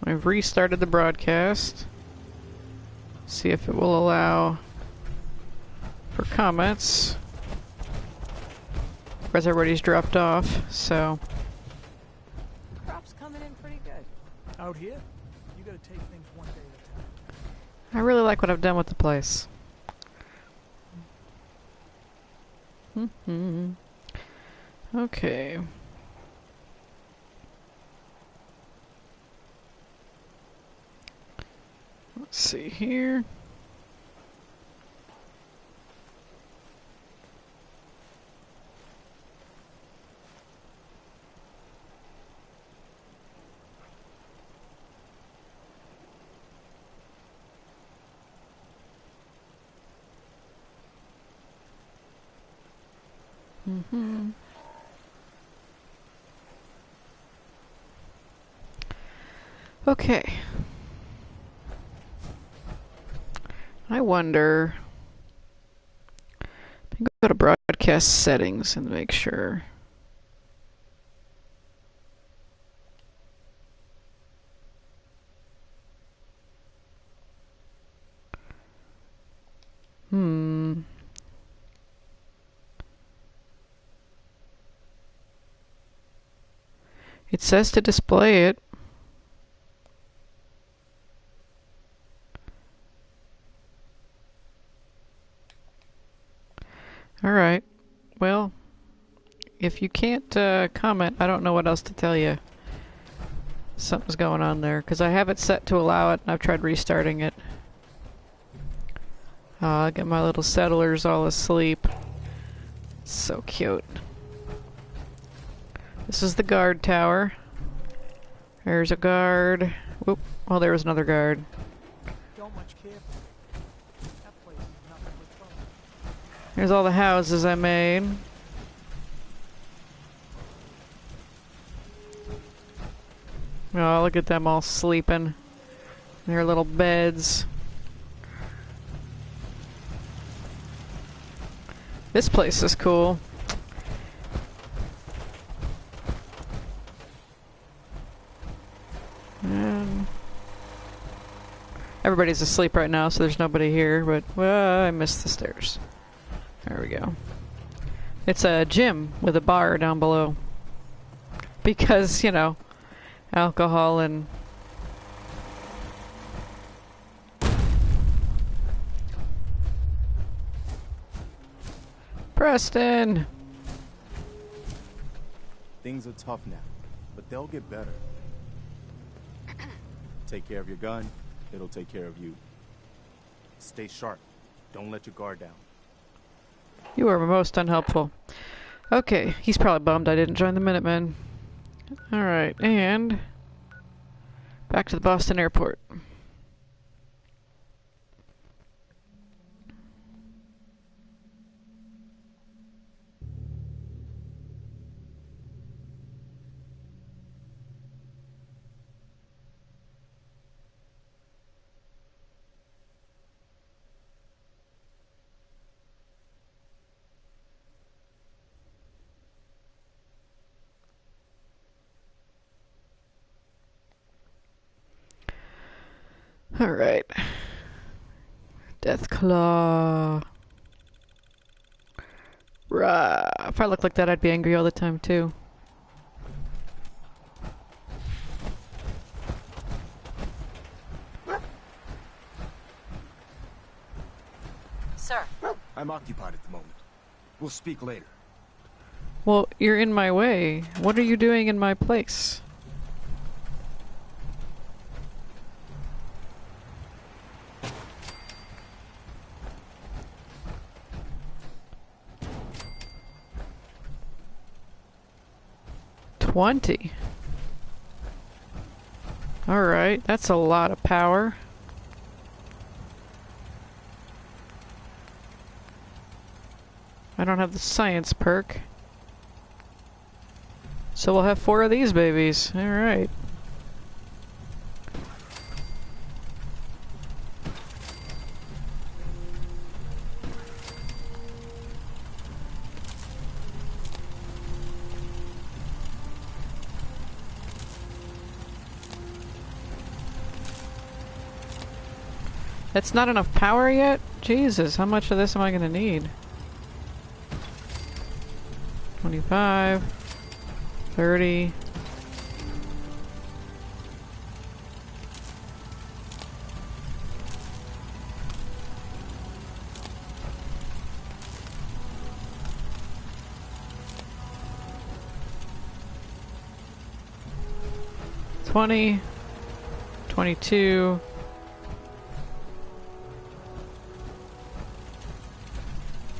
I've restarted the broadcast. See if it will allow for comments. Of course, everybody's dropped off, so. Crop's coming in pretty good. Out here, you gotta take things one day at a time. I really like what I've done with the place. Okay. Let's see here. Okay. I wonder. I think I'll go to broadcast settings and make sure. It says to display it. Alright. Well, if you can't comment, I don't know what else to tell you. Something's going on there, because I have it set to allow it, and I've tried restarting it. I'll get my little settlers all asleep. So cute. This is the guard tower. There's a guard. Whoop. Oh, there was another guard. Don't much care for it. That place is nothing but trouble. Here's all the houses I made. Oh, look at them all sleeping in their little beds. This place is cool. And everybody's asleep right now, so there's nobody here, but well, I missed the stairs. There we go. It's a gym with a bar down below. Because, you know, alcohol and Preston! Things are tough now, but they'll get better. Take care of your gun, it'll take care of you. Stay sharp. Don't let your guard down. You are most unhelpful. Okay, he's probably bummed I didn't join the Minutemen. Alright, and back to the Boston airport. Alright. Death Claw. Rah. If I looked like that, I'd be angry all the time, too. Sir. I'm occupied at the moment. We'll speak later. Well, you're in my way. What are you doing in my place? $20. Alright, that's a lot of power. I don't have the science perk. So we'll have 4 of these babies. Alright. That's not enough power yet? Jesus, how much of this am I gonna need? 25, 30. $20, $22.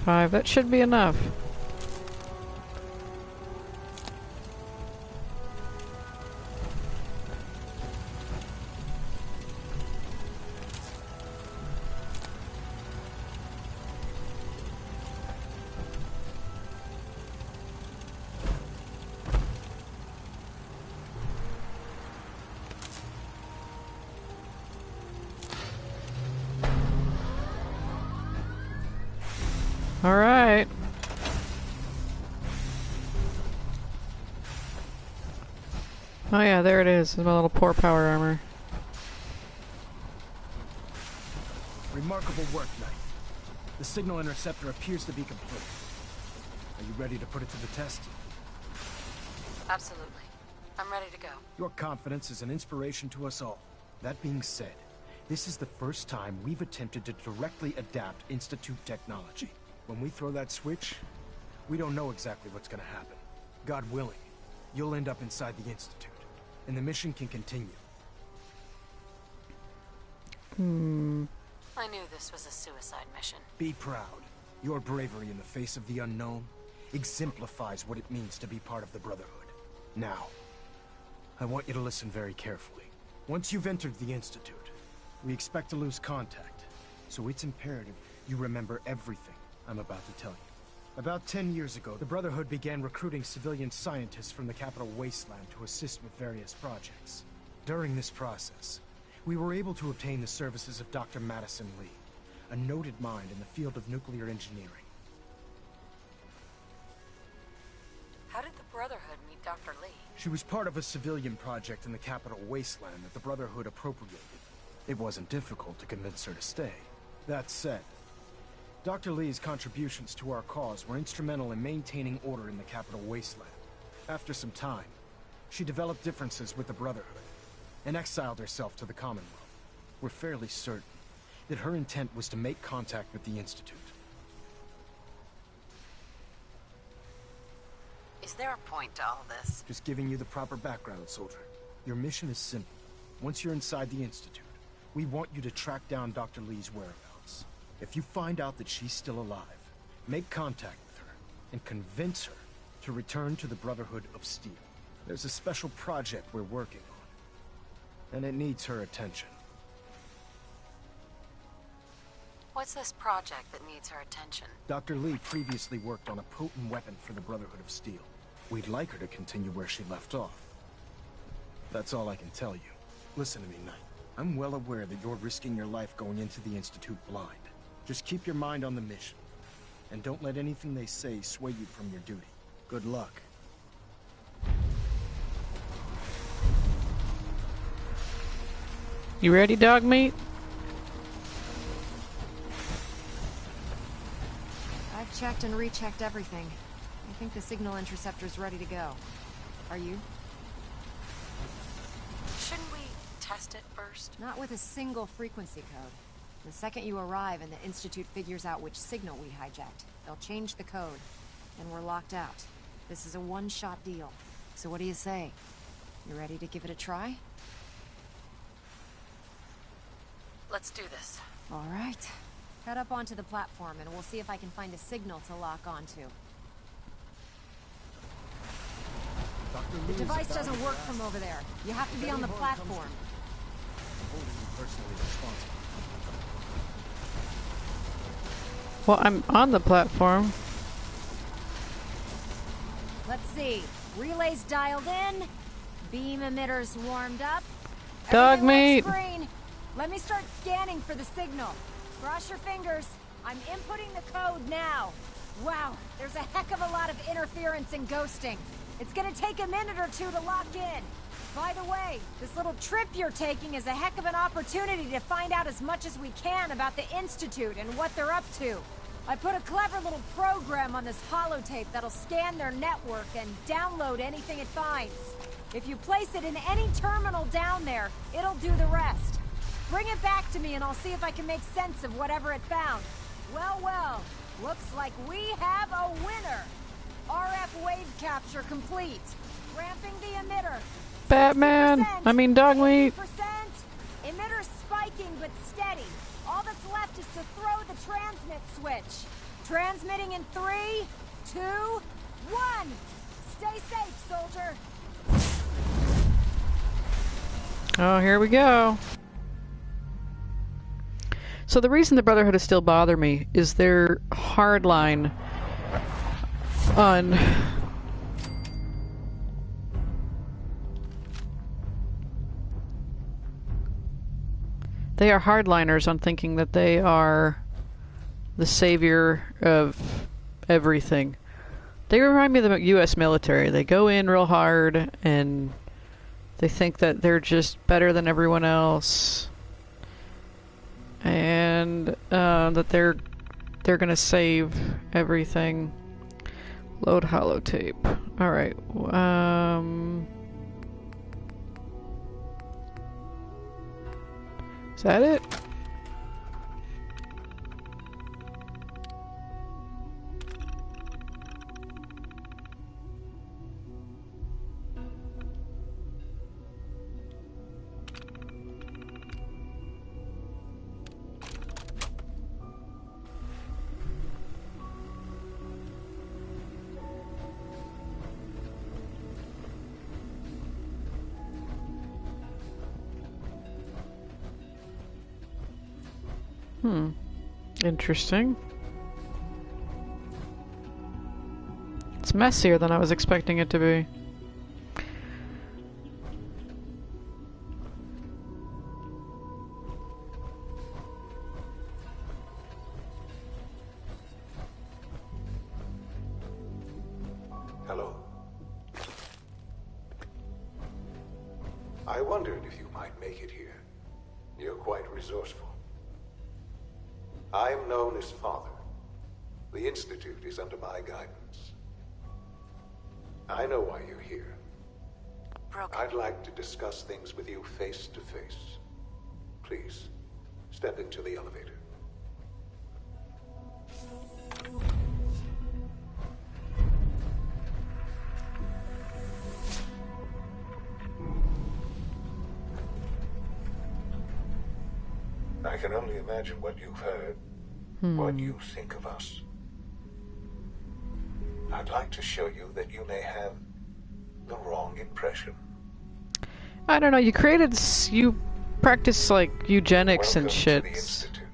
$5, that should be enough. All right. Oh yeah, there it is. It's my little poor power armor. Remarkable work, Knight. The signal interceptor appears to be complete. Are you ready to put it to the test? Absolutely. I'm ready to go. Your confidence is an inspiration to us all. That being said, this is the first time we've attempted to directly adapt Institute technology. When we throw that switch, we don't know exactly what's gonna happen. God willing, you'll end up inside the Institute, and the mission can continue. I knew this was a suicide mission. Be proud. Your bravery in the face of the unknown exemplifies what it means to be part of the Brotherhood. Now, I want you to listen very carefully. Once you've entered the Institute, we expect to lose contact, so it's imperative you remember everything I'm about to tell you. About 10 years ago, the Brotherhood began recruiting civilian scientists from the capital wasteland to assist with various projects. During this process, we were able to obtain the services of Dr. Madison Lee, a noted mind in the field of nuclear engineering. How did the Brotherhood meet Dr. Lee? She was part of a civilian project in the capital wasteland that the Brotherhood appropriated. It wasn't difficult to convince her to stay. That said, Dr. Lee's contributions to our cause were instrumental in maintaining order in the capital wasteland. After some time, she developed differences with the Brotherhood and exiled herself to the Commonwealth. We're fairly certain that her intent was to make contact with the Institute. Is there a point to all this? Just giving you the proper background, soldier. Your mission is simple. Once you're inside the Institute, we want you to track down Dr. Lee's whereabouts. If you find out that she's still alive, make contact with her and convince her to return to the Brotherhood of Steel. There's a special project we're working on, and it needs her attention. What's this project that needs her attention? Dr. Lee previously worked on a potent weapon for the Brotherhood of Steel. We'd like her to continue where she left off. That's all I can tell you. Listen to me, Knight. I'm well aware that you're risking your life going into the Institute blind. Just keep your mind on the mission, and don't let anything they say sway you from your duty. Good luck. You ready, dog meat? I've checked and rechecked everything. I think the signal interceptor's ready to go. Are you? Shouldn't we test it first? Not with a single frequency code. The second you arrive and the Institute figures out which signal we hijacked, they'll change the code, and we're locked out. This is a one-shot deal. So what do you say? You ready to give it a try? Let's do this. All right. Head up onto the platform and we'll see if I can find a signal to lock onto. The device doesn't work from over there. You have to be on the platform. Holding you personally responsible. Well, I'm on the platform. Let's see. Relays dialed in. Beam emitters warmed up. Dog Everything meat. looks green. Let me start scanning for the signal. Cross your fingers. I'm inputting the code now. Wow, there's a heck of a lot of interference and ghosting. It's gonna take a minute or two to lock in. By the way, this little trip you're taking is a heck of an opportunity to find out as much as we can about the Institute and what they're up to. I put a clever little program on this holotape that'll scan their network and download anything it finds. If you place it in any terminal down there, it'll do the rest. Bring it back to me and I'll see if I can make sense of whatever it found. Well, well, looks like we have a winner. RF wave capture complete. Ramping the emitter. Batman! I mean dog meat! 80%. Emitter spiking but steady. All that's left is to throw the transmit switch. Transmitting in 3, 2, 1. Stay safe, soldier. Oh, here we go. So the reason the Brotherhood is still bother me is their hardline on they are hardliners on thinking that they are the savior of everything. They remind me of the U.S. military. They go in real hard and they think that they're just better than everyone else, and that they're gonna save everything. Load holotape. All right. Is that it? Interesting. It's messier than I was expecting it to be. Hello. I wondered if you might make it here. You're quite resourceful. I am known as Father. The Institute is under my guidance. I know why you're here. Broken. I'd like to discuss things with you face to face. Please, step into the elevator. I can only imagine what you've heard, what you think of us. I'd like to show you that you may have the wrong impression. I don't know. You practice like eugenics Welcome and to shit. the Institute.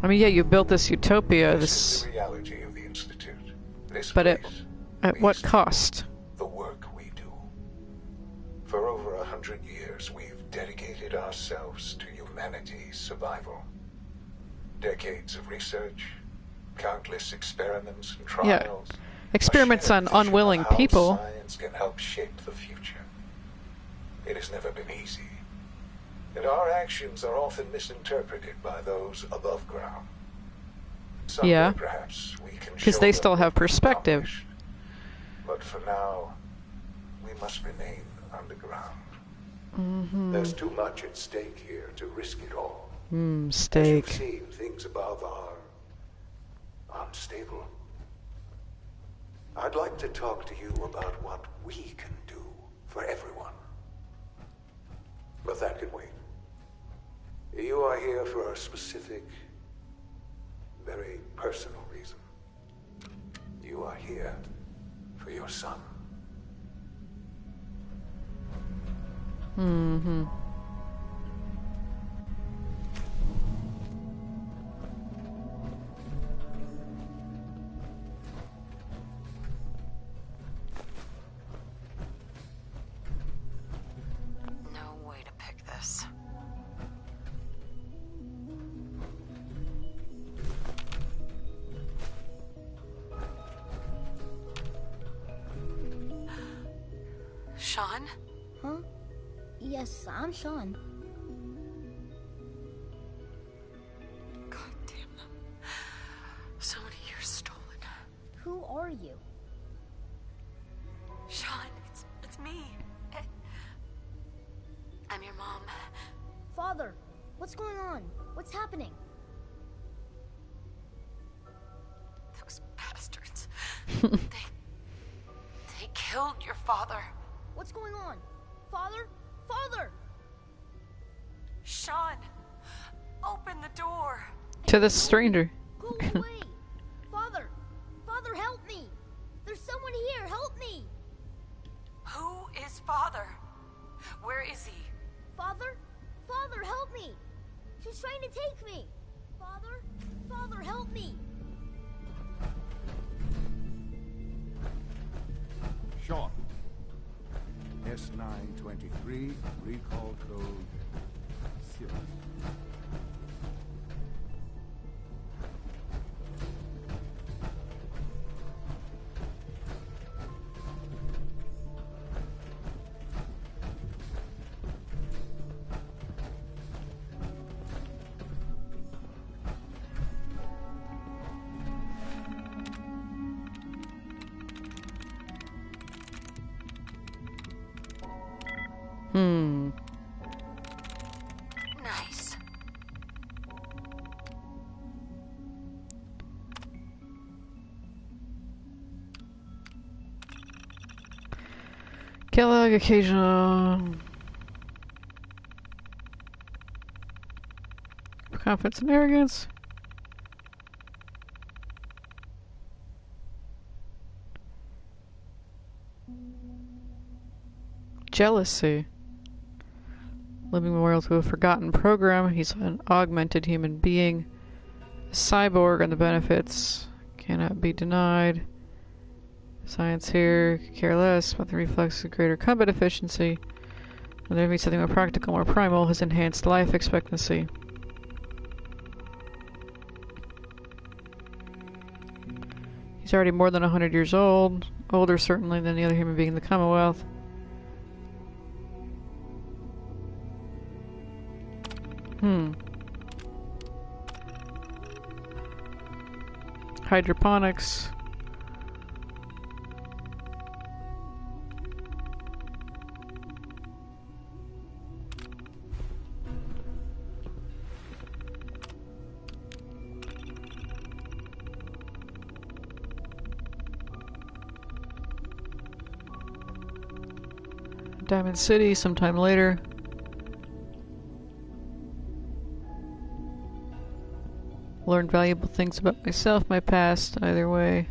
I mean, yeah, you built this utopia. This is the reality of the Institute. This But at place, what these cost? the work we do. For over 100 years, we've dedicated ourselves to humanity's survival. Decades of research, countless experiments and trials. Yeah. Experiments a on shared vision unwilling of how people. Science can help shape the future. It has never been easy, and our actions are often misinterpreted by those above ground. Someday, Yeah. perhaps we can Because show they them still have what we've perspective. accomplished. But for now, we must remain underground. There's too much at stake here to risk it all. As you've Steak. seen, things above are unstable. I'd like to talk to you about what we can do for everyone. But that can wait. You are here for a specific, very personal reason. You are here for your son. No way to pick this. Sean? Huh? Yes, I'm Sean. God damn them. So many years stolen. Who are you? Sean, it's me. I'm your mom. Father, what's going on? What's happening? Those bastards. They killed your father. What's going on? Father? Father! Sean, open the door. To the stranger. Go away! Father! Father, help me! There's someone here, help me! Who is father? Where is he? Father? Father, help me! She's trying to take me! Father? Father, help me! Sean. S923, recall code serum. Nice. Kellogg, occasional confidence and arrogance. Jealousy. Living memorial to a forgotten program. He's an augmented human being. A cyborg, and the benefits cannot be denied. Science here, could care less about the reflex of greater combat efficiency. And there be something more practical, more primal, his enhanced life expectancy. He's already more than 100 years old. Older, certainly, than any other human being in the Commonwealth. Hydroponics. Diamond City sometime later. Learned valuable things about myself, my past, either way.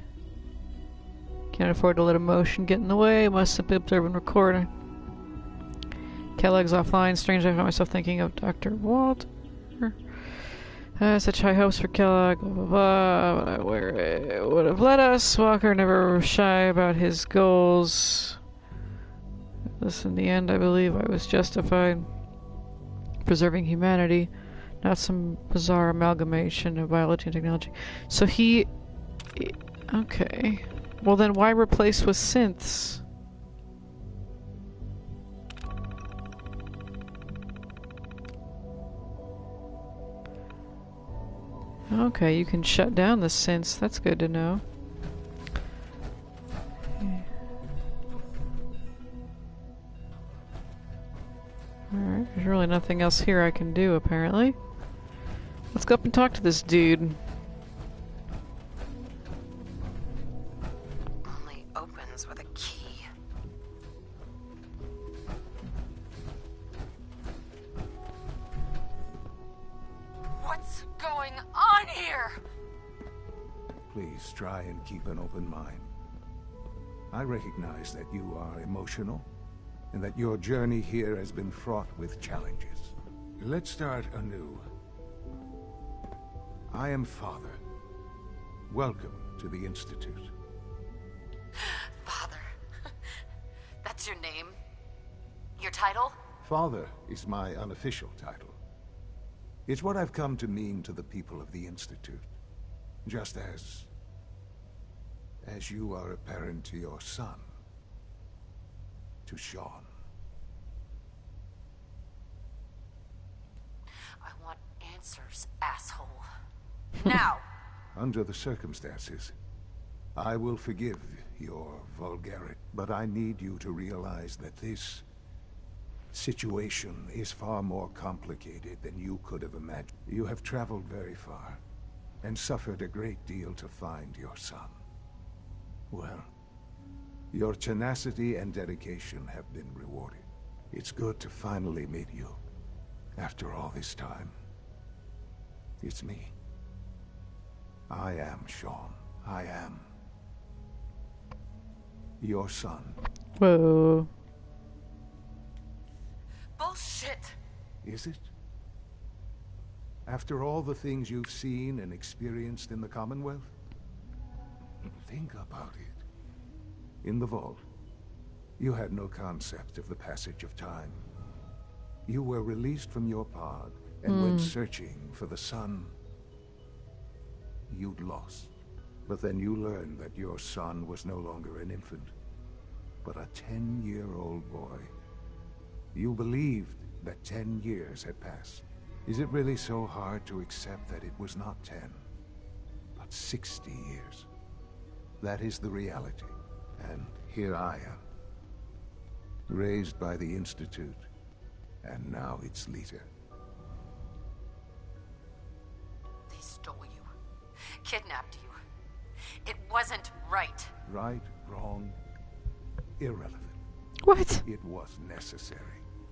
Can't afford to let emotion get in the way, must simply observe and record. Kellogg's offline, strangely I found myself thinking of Dr. Walter. Such high hopes for Kellogg, blah blah blah, where it would have led us. Walker never shy about his goals. Thus, in the end, I believe I was justified. Preserving humanity. Not some bizarre amalgamation of biology and technology. So he... Okay. Well then why replace with synths? Okay, you can shut down the synths. That's good to know. Alright, there's really nothing else here I can do, apparently. Let's go up and talk to this dude. Only opens with a key. What's going on here? Please try and keep an open mind. I recognize that you are emotional, and that your journey here has been fraught with challenges. Let's start anew. I am Father. Welcome to the Institute. Father. That's your name? Your title? Father is my unofficial title. It's what I've come to mean to the people of the Institute. Just as you are a parent to your son. to Sean. I want answers, asshole. Now! Under the circumstances, I will forgive your vulgarity, but I need you to realize that this situation is far more complicated than you could have imagined. You have traveled very far, and suffered a great deal to find your son. Well, your tenacity and dedication have been rewarded. It's good to finally meet you, after all this time. It's me. I am Sean. I am your son. Whoa. Bullshit! Is it? After all the things you've seen and experienced in the Commonwealth? Think about it. In the vault, you had no concept of the passage of time. You were released from your pod and went searching for the son you'd lost. But then you learned that your son was no longer an infant, but a 10-year-old boy. You believed that 10 years had passed. Is it really so hard to accept that it was not 10, but 60 years? That is the reality. And here I am, raised by the Institute, and now its leader. They stole you. Kidnapped you. It wasn't right. Right, wrong, irrelevant. What? It was necessary.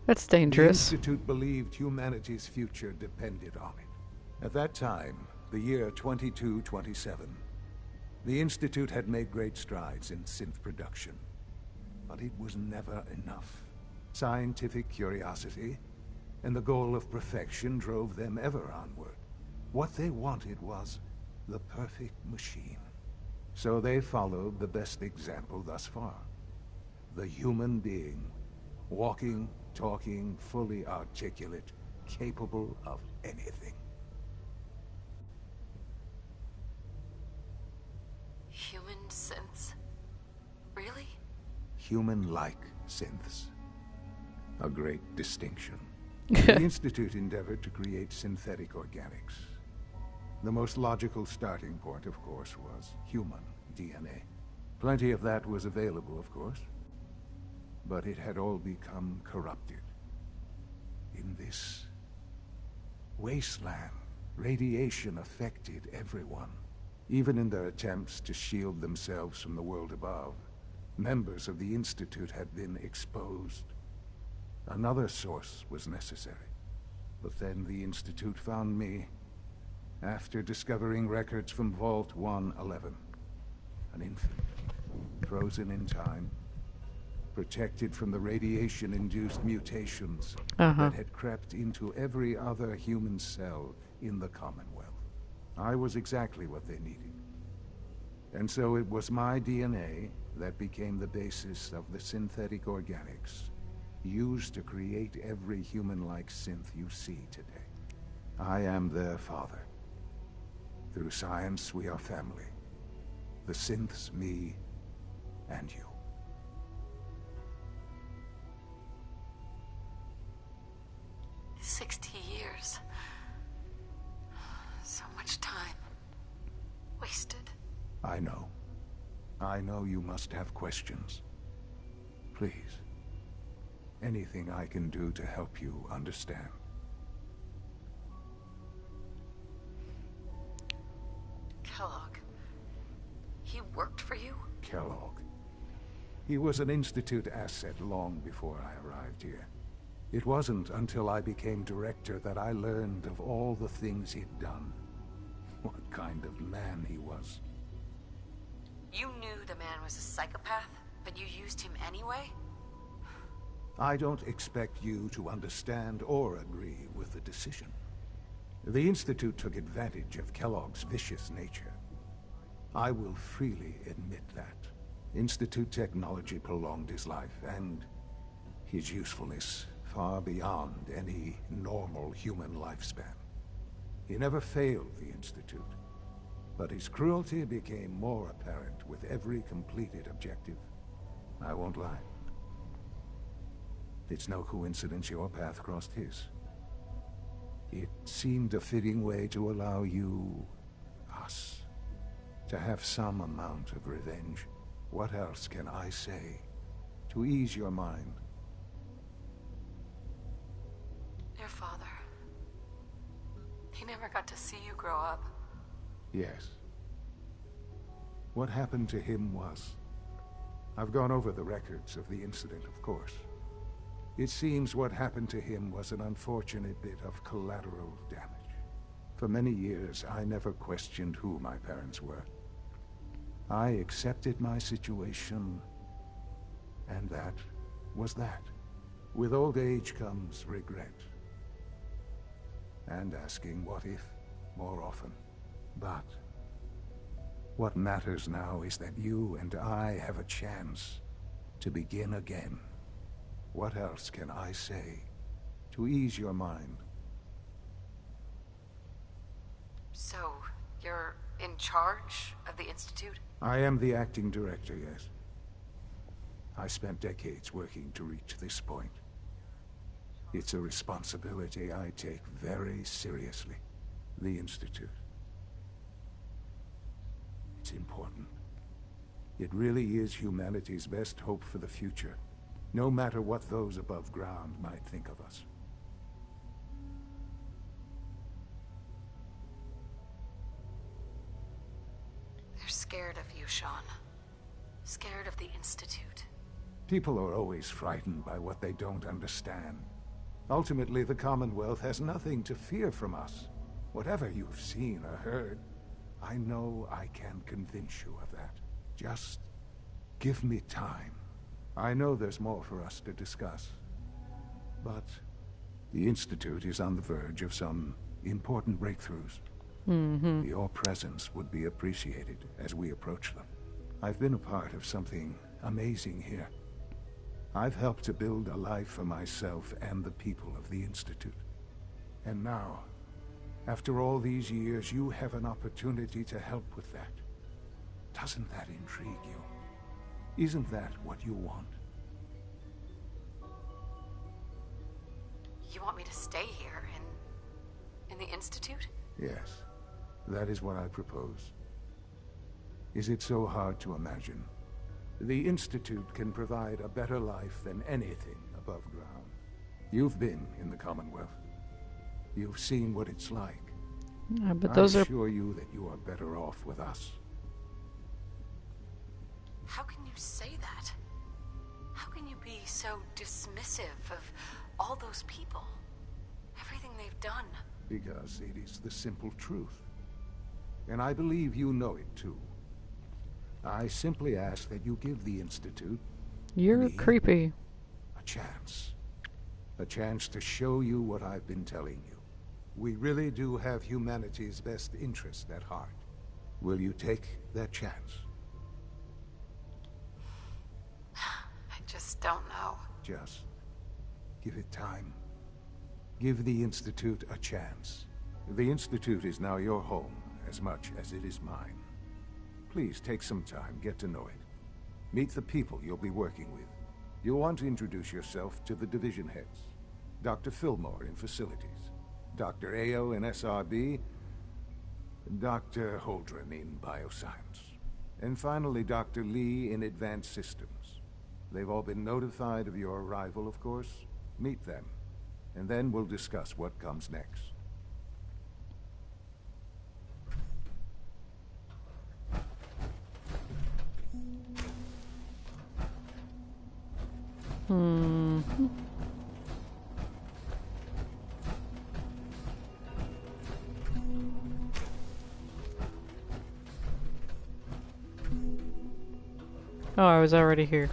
That's The dangerous. Institute believed humanity's future depended on it. At that time, the year 2227, the Institute had made great strides in synth production. But it was never enough. Scientific curiosity and the goal of perfection drove them ever onward. What they wanted was the perfect machine. So they followed the best example thus far. The human being, walking, talking, fully articulate, capable of anything. Human synths? Really? Human-like synths. A great distinction. The Institute endeavored to create synthetic organics. The most logical starting point, of course, was human DNA. Plenty of that was available, of course. But it had all become corrupted. In this wasteland, radiation affected everyone. Even in their attempts to shield themselves from the world above, members of the Institute had been exposed. Another source was necessary. But then the Institute found me after discovering records from Vault 111. An infant, frozen in time, protected from the radiation-induced mutations that had crept into every other human cell in the Commonwealth. I was exactly what they needed. And so it was my DNA that became the basis of the synthetic organics used to create every human-like synth you see today. I am their father. Through science, we are family. The synths, me, and you. $60 years. So much time. Wasted. I know. I know you must have questions. Please. Anything I can do to help you understand. Kellogg. He worked for you? Kellogg. He was an Institute asset long before I arrived here. It wasn't until I became director that I learned of all the things he'd done. What kind of man he was. You knew the man was a psychopath, but you used him anyway? I don't expect you to understand or agree with the decision. The Institute took advantage of Kellogg's vicious nature. I will freely admit that. Institute technology prolonged his life, and his usefulness far beyond any normal human lifespan. He never failed the Institute, but his cruelty became more apparent with every completed objective. I won't lie. It's no coincidence your path crossed his. It seemed a fitting way to allow you, us, to have some amount of revenge. What else can I say to ease your mind? Your father. He never got to see you grow up. Yes. What happened to him was... I've gone over the records of the incident, of course. It seems what happened to him was an unfortunate bit of collateral damage. For many years, I never questioned who my parents were. I accepted my situation, and that was that. With old age comes regret. And asking what if more often. But what matters now is that you and I have a chance to begin again. What else can I say to ease your mind? So, you're in charge of the Institute? I am the acting director, yes. I spent decades working to reach this point. It's a responsibility I take very seriously. The Institute. It's important. It really is humanity's best hope for the future, no matter what those above ground might think of us. They're scared of you, Sean. Scared of the Institute. People are always frightened by what they don't understand. Ultimately, the Commonwealth has nothing to fear from us. Whatever you've seen or heard, I know I can convince you of that. Just give me time. I know there's more for us to discuss. But the Institute is on the verge of some important breakthroughs. Your presence would be appreciated as we approach them. I've been a part of something amazing here. I've helped to build a life for myself and the people of the Institute. And now, after all these years, you have an opportunity to help with that. Doesn't that intrigue you? Isn't that what you want? You want me to stay here in the Institute? Yes, that is what I propose. Is it so hard to imagine? The Institute can provide a better life than anything above ground. You've been in the Commonwealth. You've seen what it's like. Yeah, but those I are... assure you that you are better off with us. How can you say that? How can you be so dismissive of all those people? Everything they've done? Because it is the simple truth. And I believe you know it too. I simply ask that you give the Institute... You're me, creepy. a chance. A chance to show you what I've been telling you. We really do have humanity's best interest at heart. Will you take that chance? I just don't know. Just give it time. Give the Institute a chance. The Institute is now your home as much as it is mine. Please take some time, get to know it. Meet the people you'll be working with. You'll want to introduce yourself to the division heads. Dr. Fillmore in Facilities, Dr. Ayo in SRB, Dr. Holdren in Bioscience, and finally Dr. Lee in Advanced Systems. They've all been notified of your arrival, of course. Meet them, and then we'll discuss what comes next. Oh, I was already here.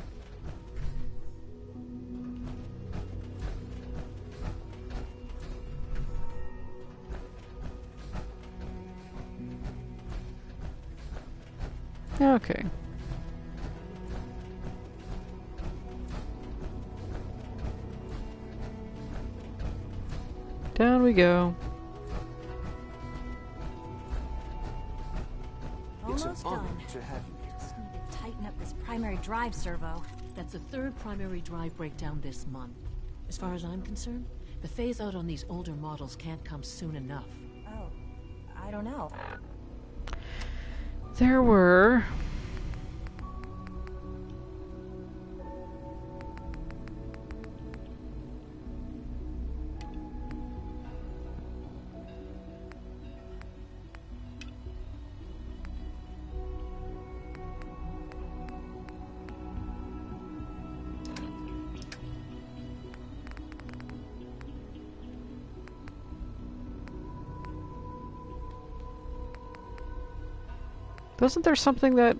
Okay. Down we go. It's an Almost honor done. to have you here. Just need to tighten up this primary drive servo. That's the third primary drive breakdown this month. As far as I'm concerned, the phase-out on these older models can't come soon enough. Oh, I don't know. There were... Wasn't there something that,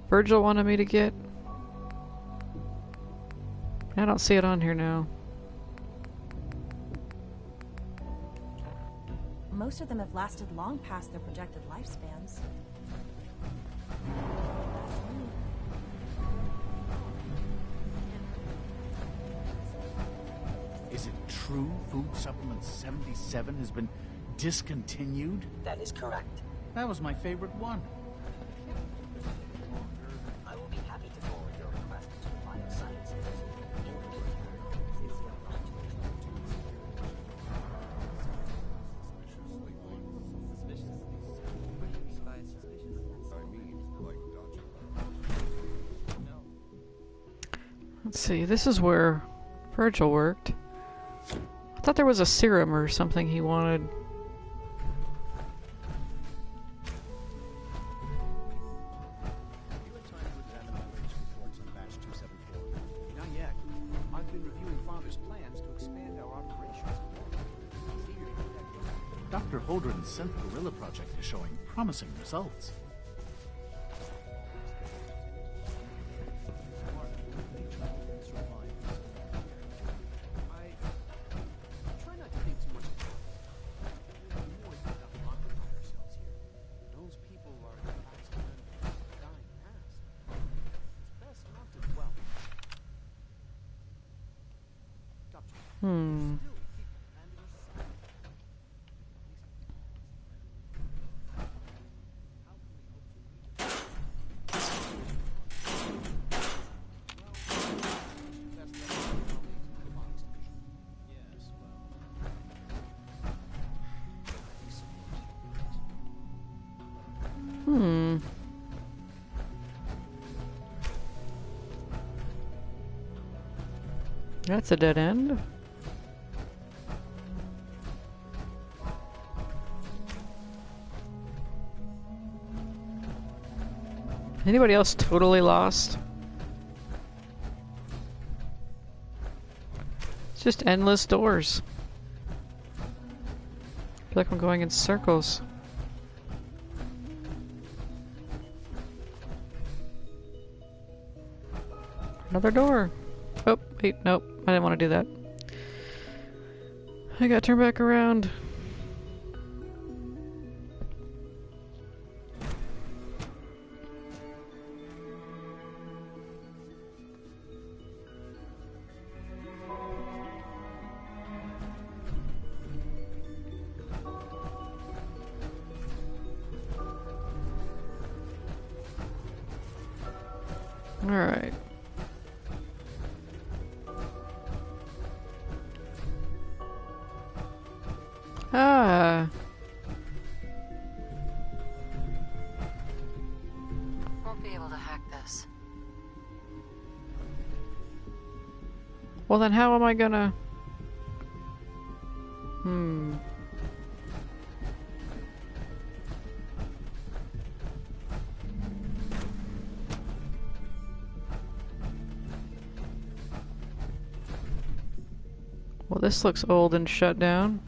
Virgil wanted me to get? I don't see it on here now. Most of them have lasted long past their projected lifespans. Is it true Food Supplement 77 has been discontinued? That is correct. That was my favorite one. I will be happy to forward your request to Bioscience. Let's see, this is where Virgil worked. I thought there was a serum or something he wanted. Not yet. I've been reviewing Father's plans to expand our operations. Dr. Holdren's Synth Gorilla project is showing promising results. That's a dead end. Anybody else totally lost? It's just endless doors. I feel like I'm going in circles. Another door. Oh, wait, nope. I didn't want to do that. I gotta turn back around. All right. Ah. Won't be able to hack this. Well, then how am I gonna... Well, this looks old and shut down.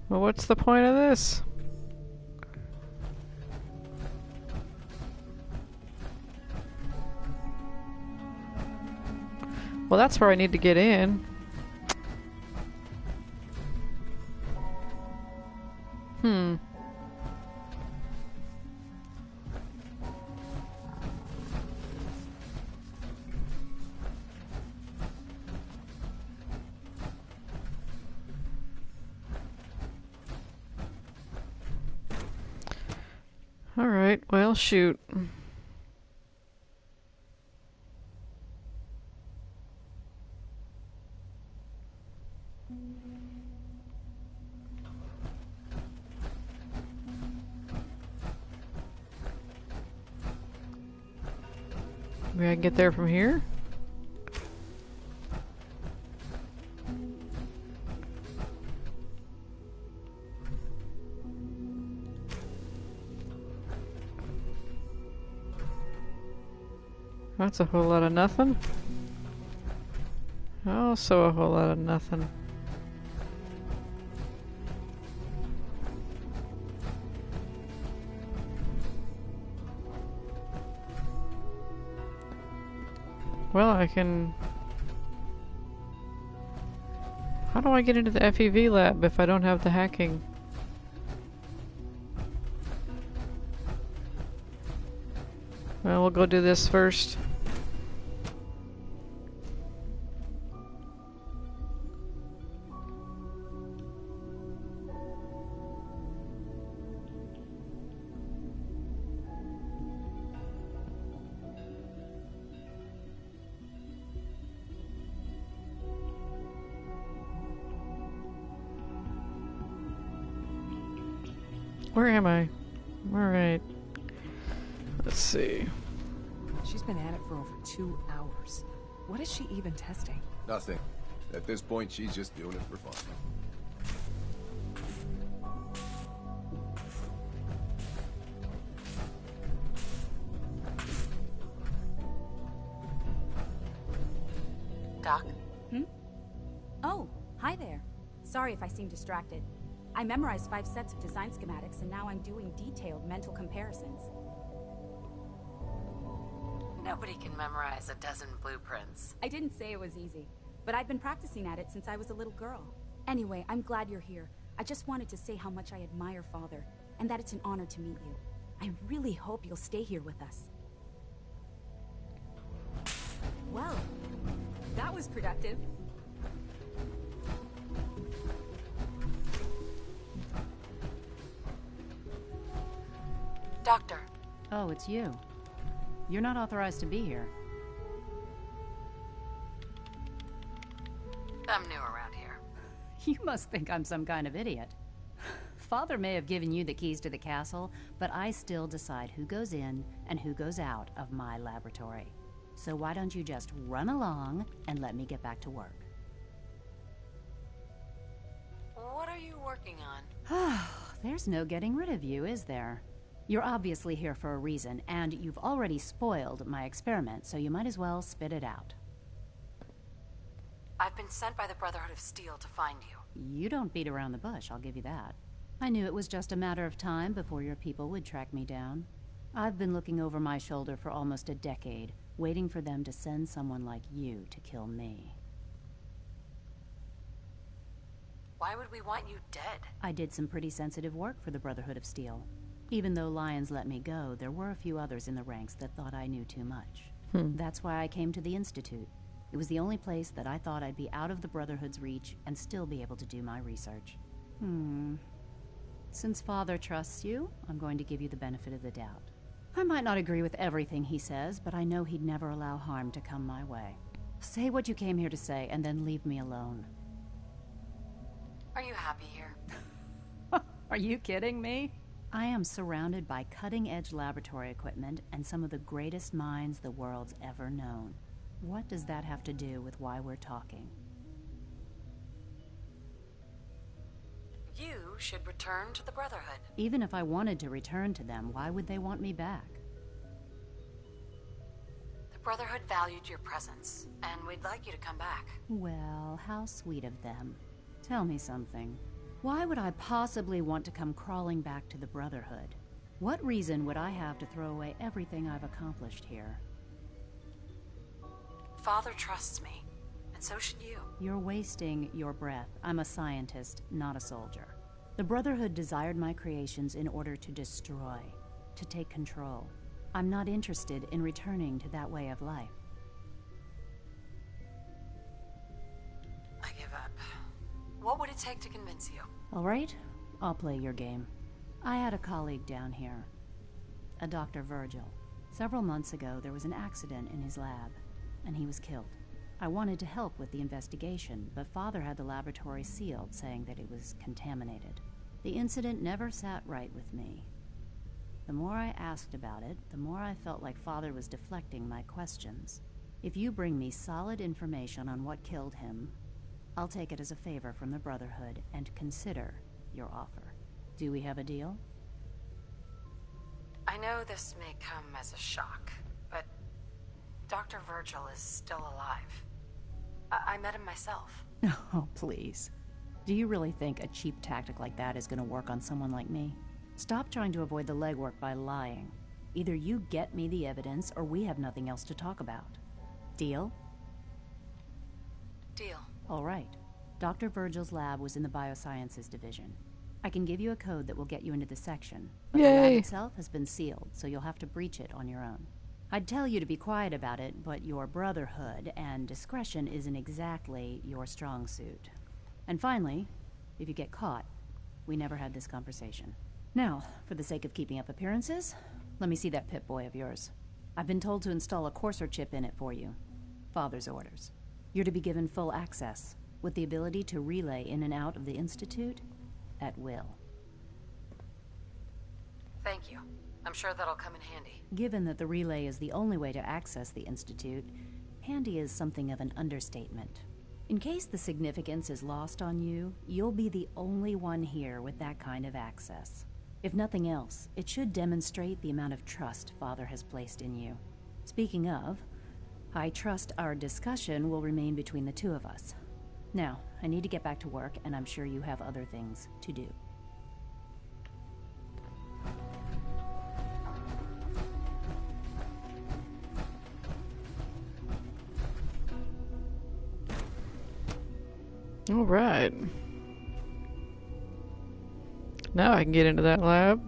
Well, what's the point of this? Well, that's where I need to get in. Alright, well, shoot. Maybe I can get there from here? That's a whole lot of nothing. Also a whole lot of nothing. Well, I can... How do I get into the FEV lab if I don't have the hacking? Well, we'll go do this first. Where am I? Alright. Let's see. She's been at it for over 2 hours. What is she even testing? Nothing. At this point, she's just doing it for fun. Doc? Oh, hi there. Sorry if I seem distracted. I memorized 5 sets of design schematics, and now I'm doing detailed mental comparisons. Nobody can memorize a dozen blueprints. I didn't say it was easy, but I've been practicing at it since I was a little girl. Anyway, I'm glad you're here. I just wanted to say how much I admire Father, and that it's an honor to meet you. I really hope you'll stay here with us. Well, that was productive. Doctor. Oh, it's you. You're not authorized to be here. I'm new around here. You must think I'm some kind of idiot. Father may have given you the keys to the castle, but I still decide who goes in and who goes out of my laboratory. So why don't you just run along and let me get back to work? What are you working on? There's no getting rid of you, is there? You're obviously here for a reason, and you've already spoiled my experiment, so you might as well spit it out. I've been sent by the Brotherhood of Steel to find you. You don't beat around the bush, I'll give you that. I knew it was just a matter of time before your people would track me down. I've been looking over my shoulder for almost a decade, waiting for them to send someone like you to kill me. Why would we want you dead? I did some pretty sensitive work for the Brotherhood of Steel. Even though Lyons let me go, there were a few others in the ranks that thought I knew too much. That's why I came to the Institute. It was the only place that I thought I'd be out of the Brotherhood's reach and still be able to do my research. Since Father trusts you, I'm going to give you the benefit of the doubt. I might not agree with everything he says, but I know he'd never allow harm to come my way. Say what you came here to say, and then leave me alone. Are you happy here? Are you kidding me? I am surrounded by cutting-edge laboratory equipment and some of the greatest minds the world's ever known. What does that have to do with why we're talking? You should return to the Brotherhood. Even if I wanted to return to them, why would they want me back? The Brotherhood valued your presence, and we'd like you to come back. Well, how sweet of them. Tell me something. Why would I possibly want to come crawling back to the Brotherhood? What reason would I have to throw away everything I've accomplished here? Father trusts me, and so should you. You're wasting your breath. I'm a scientist, not a soldier. The Brotherhood desired my creations in order to destroy, to take control. I'm not interested in returning to that way of life. I give up. What would it take to convince you? All right, I'll play your game. I had a colleague down here. a Dr. Virgil. Several months ago, there was an accident in his lab, and he was killed. I wanted to help with the investigation, but Father had the laboratory sealed, saying that it was contaminated. The incident never sat right with me. The more I asked about it, the more I felt like Father was deflecting my questions. If you bring me solid information on what killed him, I'll take it as a favor from the Brotherhood and consider your offer. Do we have a deal? I know this may come as a shock, but Dr. Virgil is still alive. I met him myself. Oh, please. Do you really think a cheap tactic like that is going to work on someone like me? Stop trying to avoid the legwork by lying. Either you get me the evidence, or we have nothing else to talk about. Deal? Deal. All right. Dr. Virgil's lab was in the Biosciences division. I can give you a code that will get you into the section, but the lab itself has been sealed, so you'll have to breach it on your own. I'd tell you to be quiet about it, but your Brotherhood and discretion isn't exactly your strong suit. And finally, if you get caught, we never had this conversation. Now, for the sake of keeping up appearances, let me see that Pip-Boy of yours. I've been told to install a courser chip in it for you. Father's orders. You're to be given full access, with the ability to relay in and out of the Institute at will. Thank you. I'm sure that'll come in handy. Given that the relay is the only way to access the Institute, handy is something of an understatement. In case the significance is lost on you, you'll be the only one here with that kind of access. If nothing else, it should demonstrate the amount of trust Father has placed in you. Speaking of, I trust our discussion will remain between the two of us. Now, I need to get back to work, and I'm sure you have other things to do. All right. Now I can get into that lab.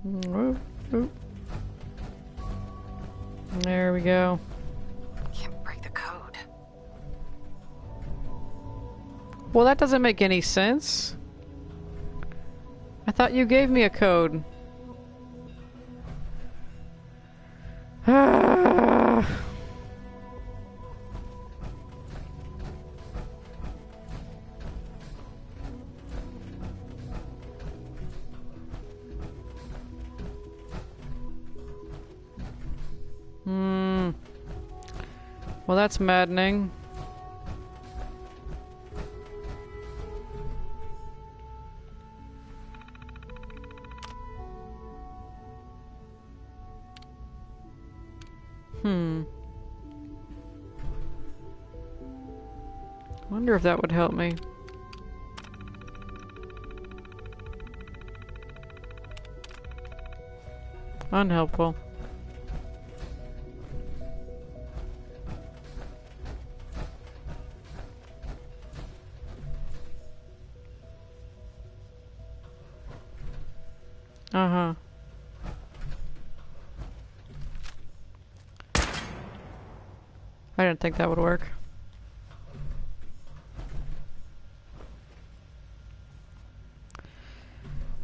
Whoop, whoop. There we go. Can't break the code. Well, that doesn't make any sense. I thought you gave me a code. Well, that's maddening. Wonder if that would help me. Unhelpful. Uh-huh. I didn't think that would work.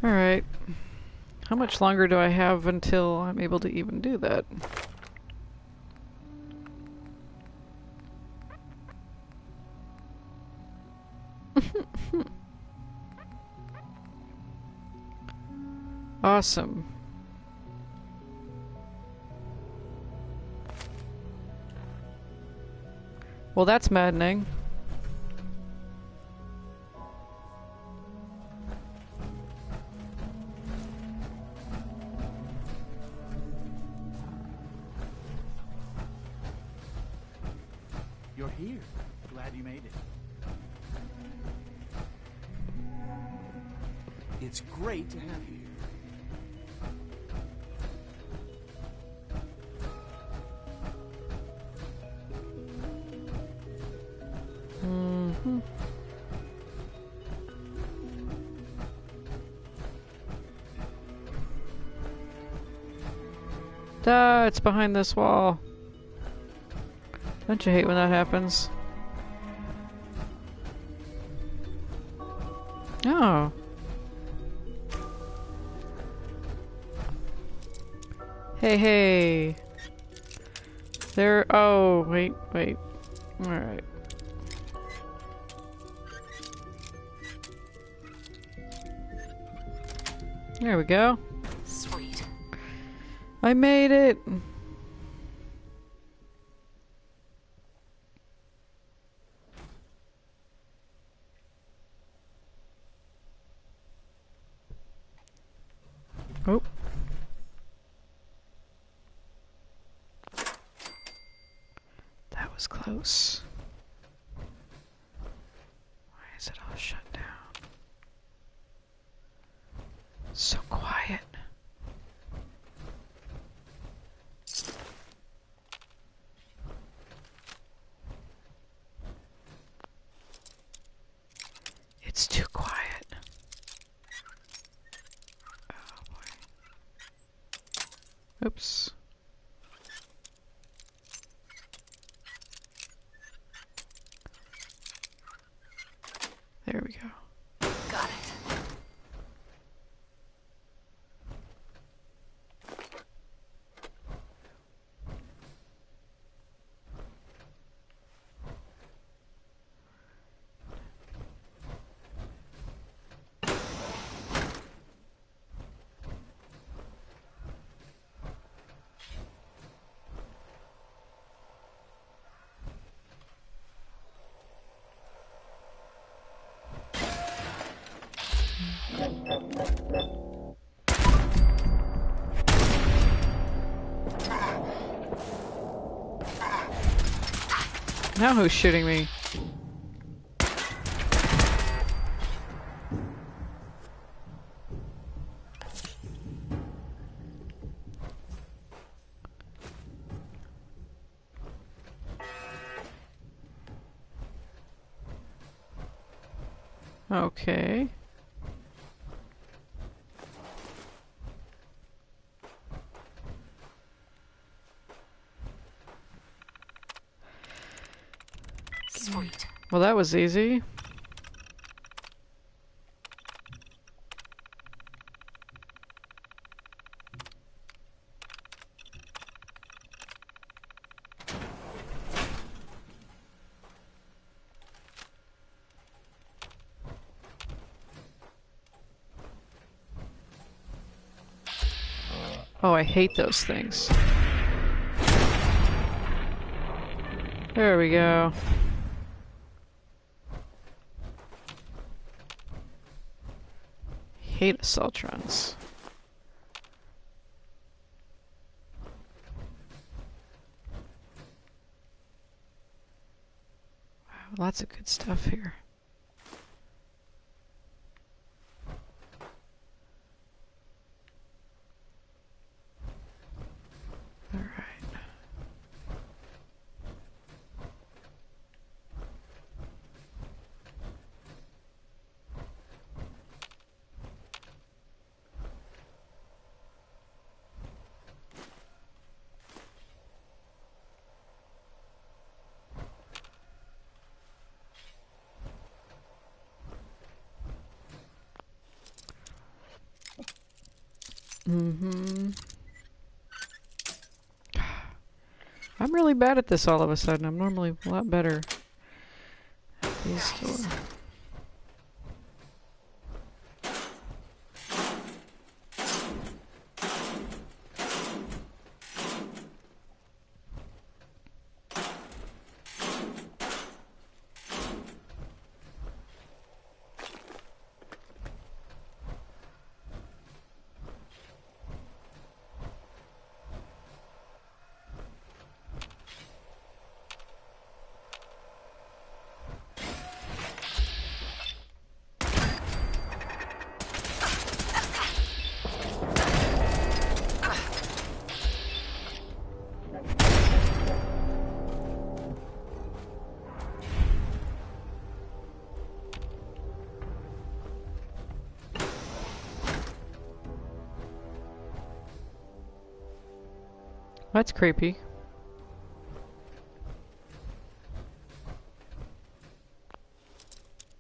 Alright. How much longer do I have until I'm able to even do that? Awesome. Well, that's maddening. You're here. Glad you made it. It's great to have you here. Mm-hmm. Ah, it's behind this wall. Don't you hate when that happens? Oh. Hey, hey. There. Oh, wait. Alright. There we go. Sweet. I made it. Oh. That was close. Why is it all shut down? So quiet. It's too quiet. Oh boy. Oops. There we go. Got it. Now who's shooting me? Okay. Sweet. Well, that was easy. Oh, I hate those things. There we go. Hate assaultrons. Wow, lots of good stuff here. All right. Mm-hmm. I'm really bad at this all of a sudden. I'm normally a lot better at these two. That's creepy.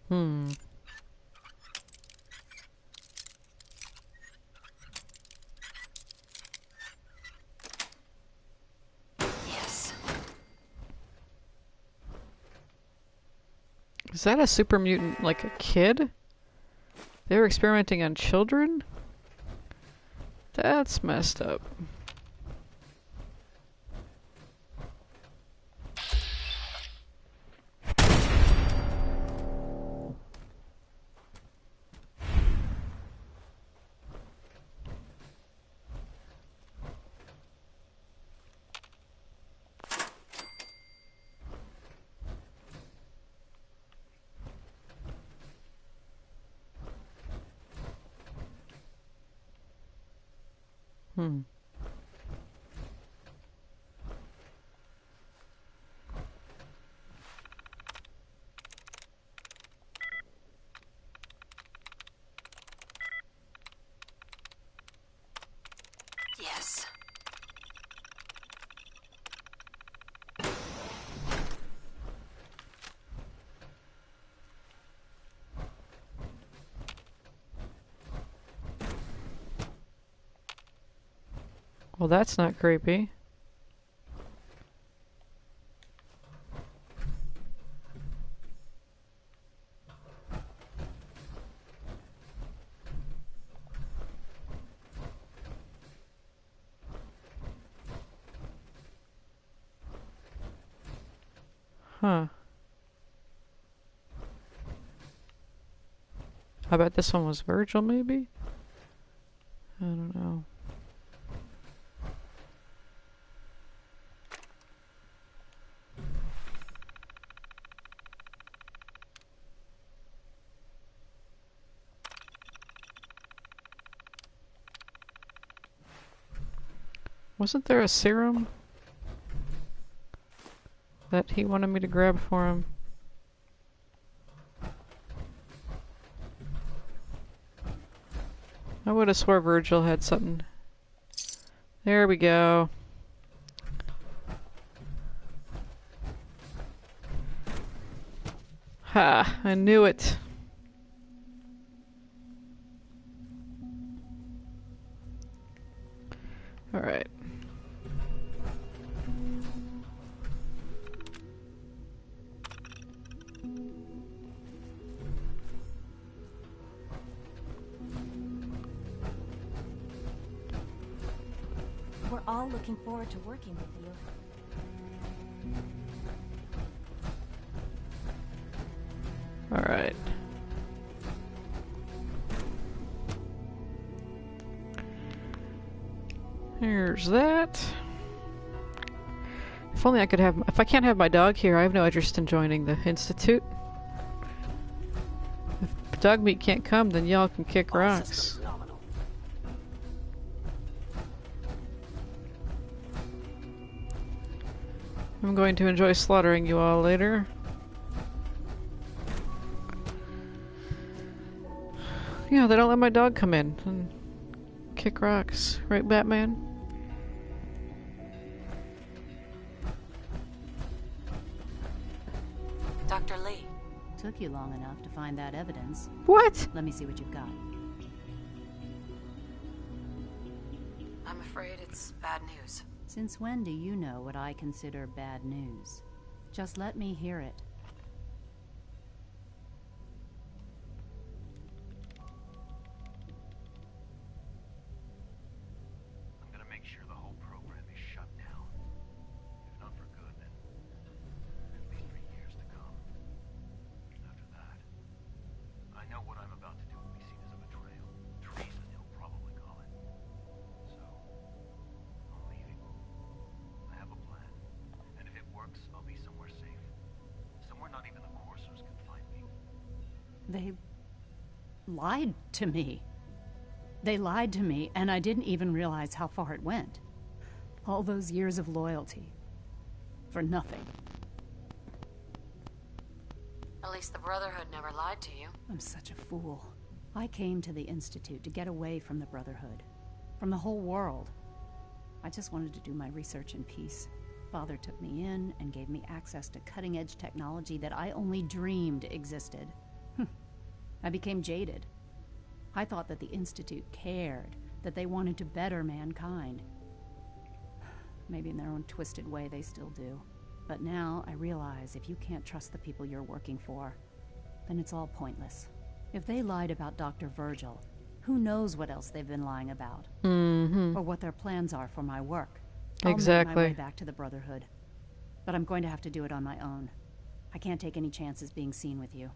Hmm. Yes. Is that a super mutant, like a kid? They were experimenting on children? That's messed up. Hmm. Yes. Well, that's not creepy. Huh. I bet this one was Virgil, maybe? I don't know. Wasn't there a serum that he wanted me to grab for him? I would have swore Virgil had something. There we go. Ha! I knew it. All right. We're all looking forward to working with you. All right. Here's that. If only I could have. If I can't have my dog here, I have no interest in joining the Institute. If dog meat can't come, then y'all can kick rocks. I'm going to enjoy slaughtering you all later. Yeah, they don't let my dog come in and kick rocks. Right, Batman? Dr. Lee. Took you long enough to find that evidence. What? Let me see what you've got. I'm afraid it's bad news. Since when do you know what I consider bad news? Just let me hear it. I'm gonna make sure the whole program is shut down. If not for good, then at least for years to come. After that, I know what I'm about to do will be seen as a betrayal. Treason, he'll probably call it. So, I'm leaving. I have a plan. And if it works, I'll be somewhere safe. Somewhere not even the coursers can find me. They lied to me. They lied to me, and I didn't even realize how far it went. All those years of loyalty. For nothing. At least the Brotherhood never lied to you. I'm such a fool. I came to the Institute to get away from the Brotherhood. From the whole world. I just wanted to do my research in peace. Father took me in and gave me access to cutting-edge technology that I only dreamed existed. I became jaded. I thought that the Institute cared, that they wanted to better mankind. Maybe in their own twisted way they still do. But now I realize if you can't trust the people you're working for, then it's all pointless. If they lied about Dr. Virgil, who knows what else they've been lying about? Or what their plans are for my work. I'll make my way back to the Brotherhood. But I'm going to have to do it on my own. I can't take any chances being seen with you.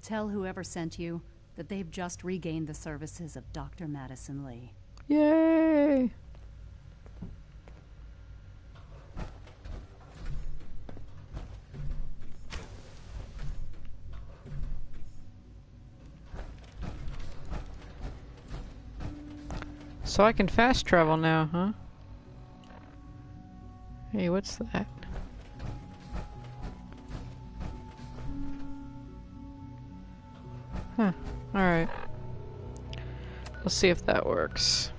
Tell whoever sent you that they've just regained the services of Dr. Madison Lee. Yay! So I can fast travel now, huh? Hey, what's that? Huh. Alright. We'll see if that works.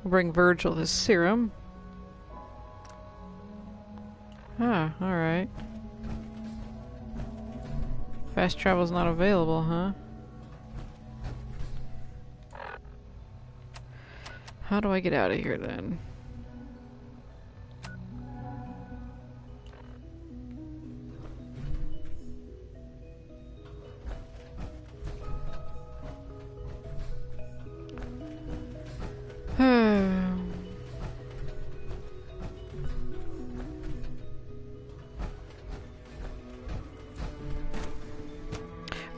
We'll bring Virgil his serum. Ah, alright. Fast travel's not available, huh? How do I get out of here then?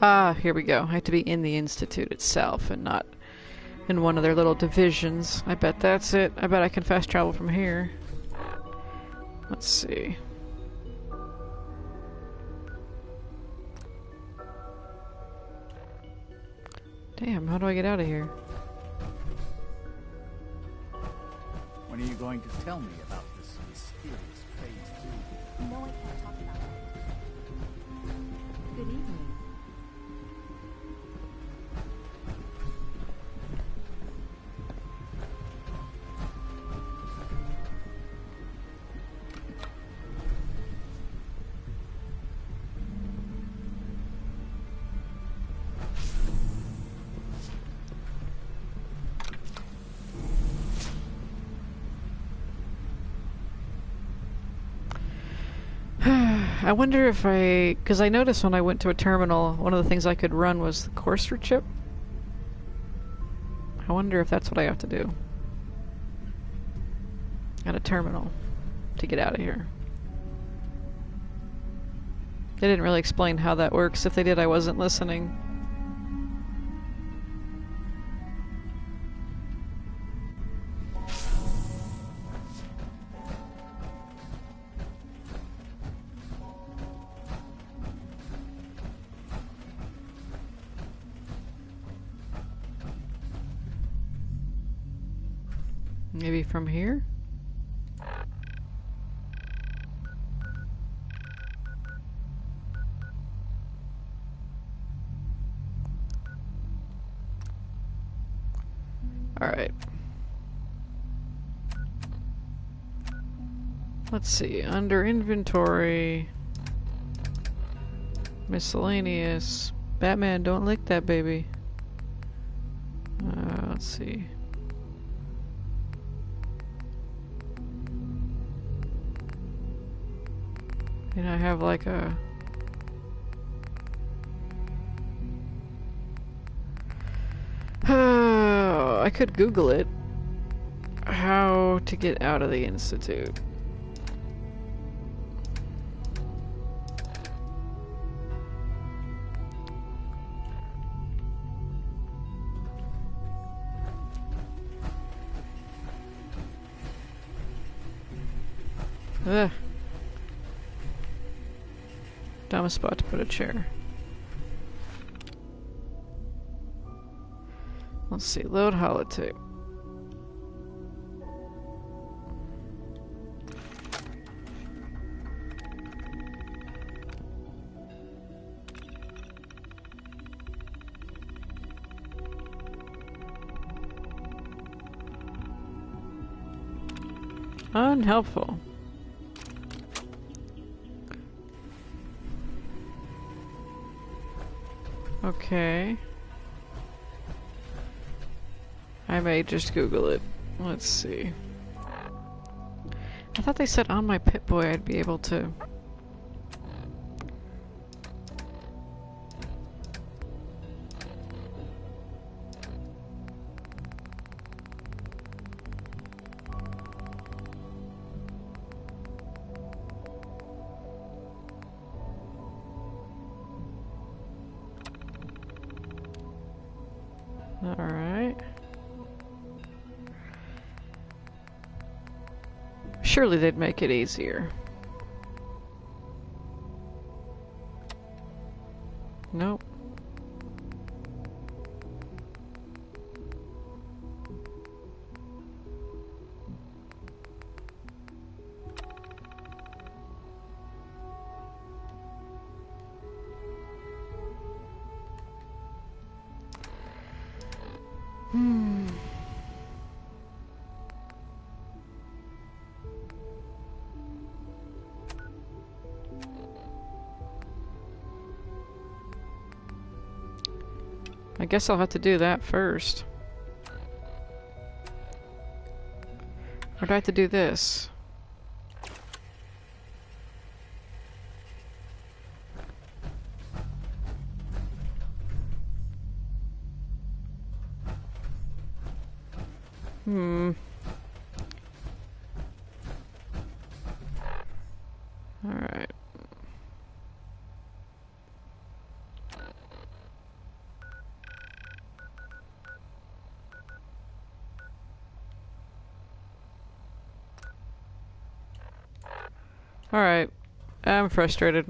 Ah, here we go. I have to be in the Institute itself and not in one of their little divisions. I bet that's it. I bet I can fast travel from here. Let's see. Damn, how do I get out of here? When are you going to tell me about this mysterious phase 2? No, I can't talk about it. Good evening. I wonder if because I noticed when I went to a terminal, one of the things I could run was the courser chip. I wonder if that's what I have to do at a terminal to get out of here. They didn't really explain how that works. If they did, I wasn't listening. Maybe from here? Alright. Let's see. Under inventory. Miscellaneous. Batman, don't lick that baby. Let's see. And I have like a... I could Google it. How to get out of the Institute. Ugh. Dumbest spot to put a chair. Let's see, load holotape. Unhelpful. Okay. I may just Google it. Let's see. I thought they said on my Pip-Boy I'd be able to... Alright. Surely they'd make it easier. Nope. I guess I'll have to do that first. Or do I have to do this? Alright. Alright. I'm frustrated.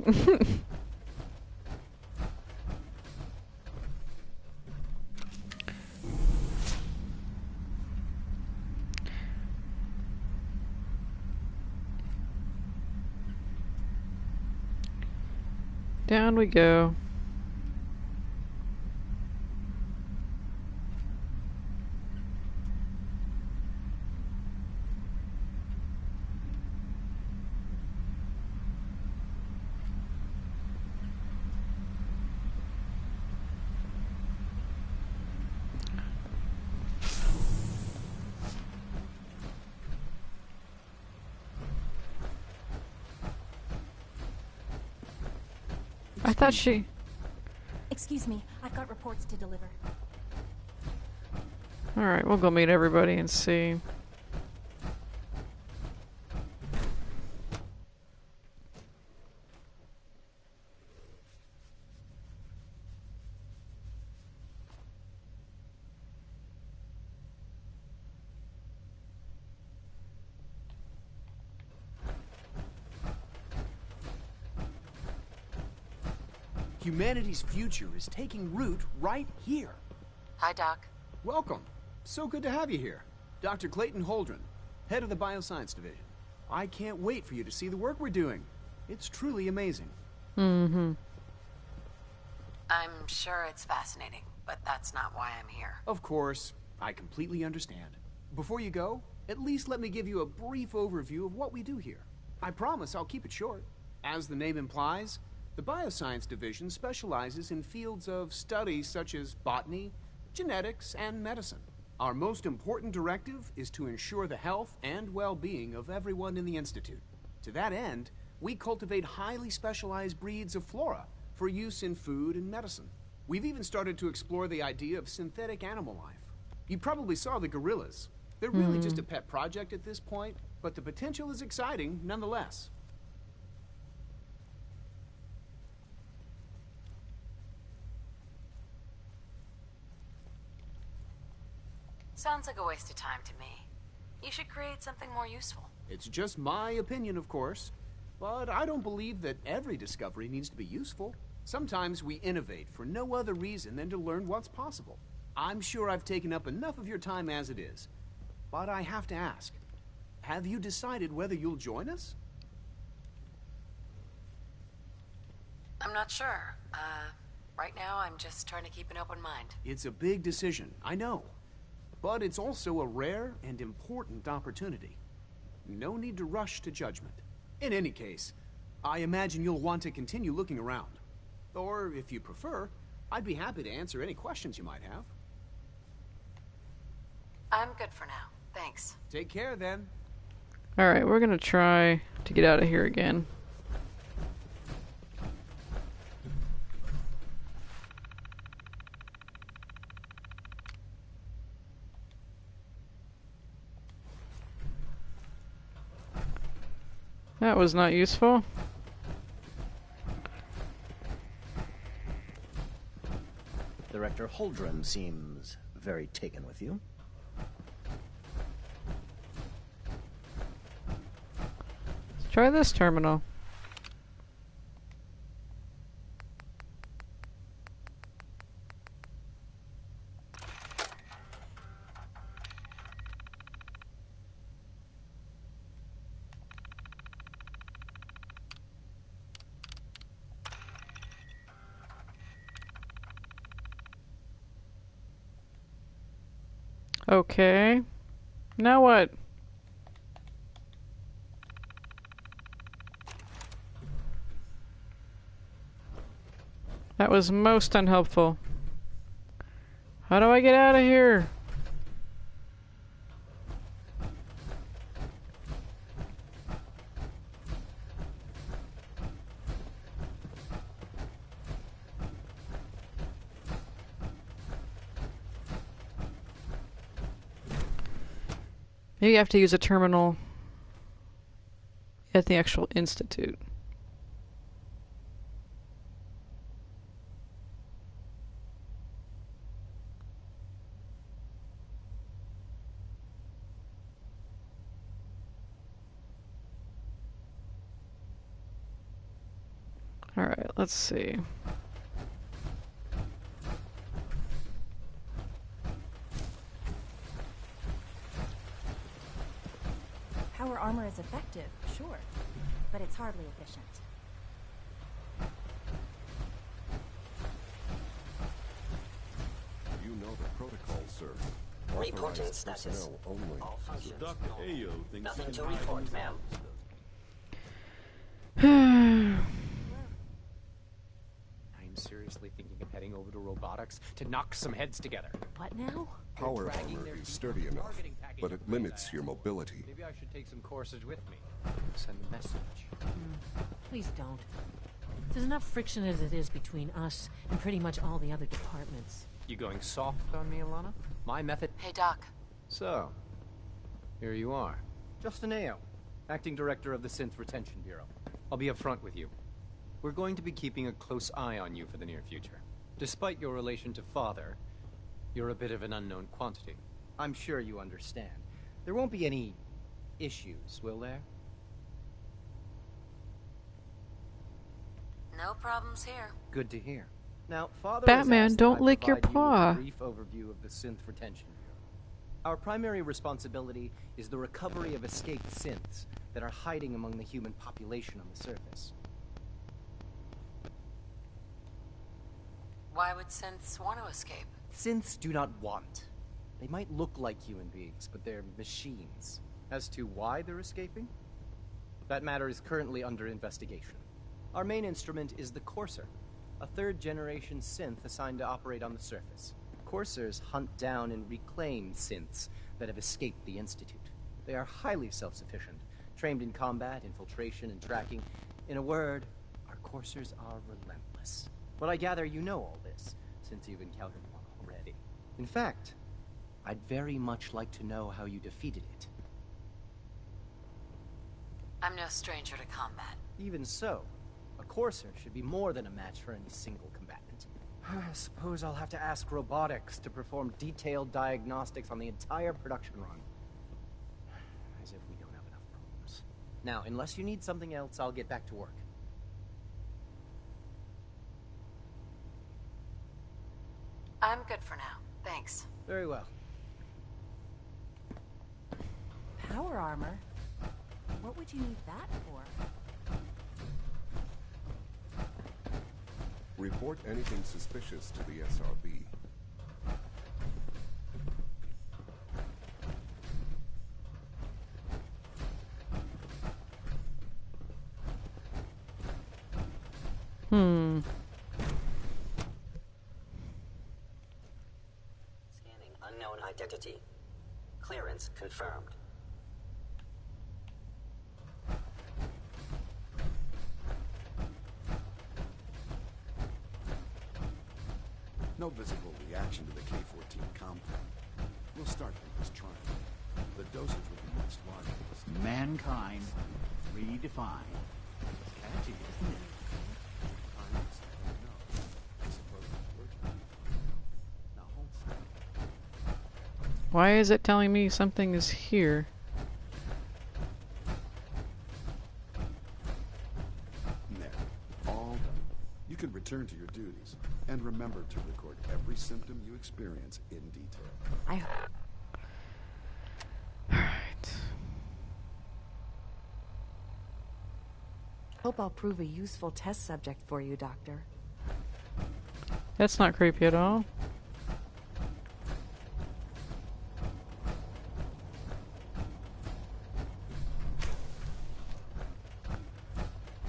Down we go. I thought she... Excuse me, I've got reports to deliver. Alright, we'll go meet everybody and see. Humanity's future is taking root right here. Hi, Doc. Welcome. So good to have you here. Dr. Clayton Holdren, head of the Bioscience Division. I can't wait for you to see the work we're doing. It's truly amazing. Mm-hmm. I'm sure it's fascinating, but that's not why I'm here. Of course. I completely understand. Before you go, at least let me give you a brief overview of what we do here. I promise I'll keep it short. As the name implies, the Bioscience Division specializes in fields of study such as botany, genetics, and medicine. Our most important directive is to ensure the health and well-being of everyone in the Institute. To that end, we cultivate highly specialized breeds of flora for use in food and medicine. We've even started to explore the idea of synthetic animal life. You probably saw the gorillas. They're really just a pet project at this point, but the potential is exciting nonetheless. Sounds like a waste of time to me. You should create something more useful. It's just my opinion, of course. But I don't believe that every discovery needs to be useful. Sometimes we innovate for no other reason than to learn what's possible. I'm sure I've taken up enough of your time as it is. But I have to ask, have you decided whether you'll join us? I'm not sure. Right now I'm just trying to keep an open mind. It's a big decision, I know. But it's also a rare and important opportunity. no need to rush to judgment. In any case, I imagine you'll want to continue looking around. Or, if you prefer, I'd be happy to answer any questions you might have. I'm good for now. Thanks. Take care, then. Alright, we're gonna try to get out of here again. That was not useful. Director Holdren seems very taken with you. Let's try this terminal. Okay. Now what? That was most unhelpful. How do I get out of here? Maybe you have to use a terminal at the actual institute. All right, let's see. Power armor is effective, sure, but it's hardly efficient. You know the protocol, sir. Reporting Authorized status. personnel only. All functions Dr. normal. Ayo thinks Nothing to I'm report, hiding ma'am. I'm seriously thinking of heading over to robotics to knock some heads together. What now? Power armor is sturdy enough, but it limits your mobility. Maybe I should take some courses with me. Send a message. Please don't. There's enough friction as it is between us and pretty much all the other departments. You going soft on me, Alana? My method... Hey, Doc. So, here you are. Justin Ayo, Acting Director of the Synth Retention Bureau. I'll be upfront with you. We're going to be keeping a close eye on you for the near future. Despite your relation to Father, you're a bit of an unknown quantity. I'm sure you understand. There won't be any issues, will there? No problems here. Good to hear. Now, Father Batman, has asked don't that I lick your provide you with paw. a brief overview of the Synth Retention Bureau. Our primary responsibility is the recovery of escaped synths that are hiding among the human population on the surface. Why would synths want to escape? Synths do not want. They might look like human beings, but they're machines. As to why they're escaping? That matter is currently under investigation. Our main instrument is the Courser, a third-generation synth assigned to operate on the surface. Coursers hunt down and reclaim synths that have escaped the Institute. They are highly self-sufficient, trained in combat, infiltration, and tracking. In a word, our Coursers are relentless. But I gather you know all this, since you've encountered one already. In fact, I'd very much like to know how you defeated it. I'm no stranger to combat. Even so, a Courser should be more than a match for any single combatant. I suppose I'll have to ask robotics to perform detailed diagnostics on the entire production run. As if we don't have enough problems. Now, unless you need something else, I'll get back to work. I'm good for now. Thanks. Very well. Power armor? What would you need that for? Report anything suspicious to the SRB. Hmm. Scanning unknown identity. Clearance confirmed. No visible reaction to the K-14 compound. We'll start from this trial. The dosage will be much larger. Mankind redefined. Catchy, isn't it? Why is it telling me something is here? There. All done. You can return to your duties. And remember to record every symptom you experience in detail. Alright. Hope I'll prove a useful test subject for you, Doctor. That's not creepy at all.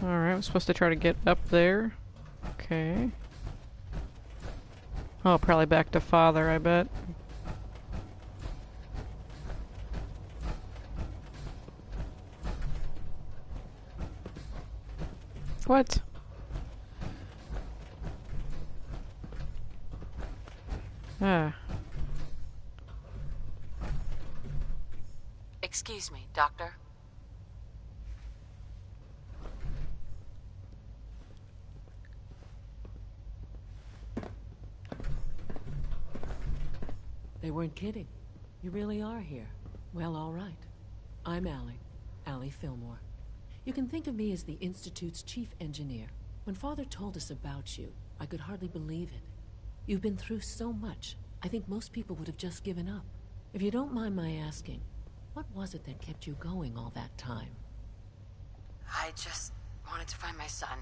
Alright, I'm supposed to try to get up there. Okay. Oh, probably back to Father, I bet. What? Ah. Excuse me, Doctor. They weren't kidding. You really are here. Well, all right. I'm Allie Fillmore. You can think of me as the Institute's chief engineer. When Father told us about you, I could hardly believe it. You've been through so much, I think most people would have just given up. If you don't mind my asking, what was it that kept you going all that time? I just wanted to find my son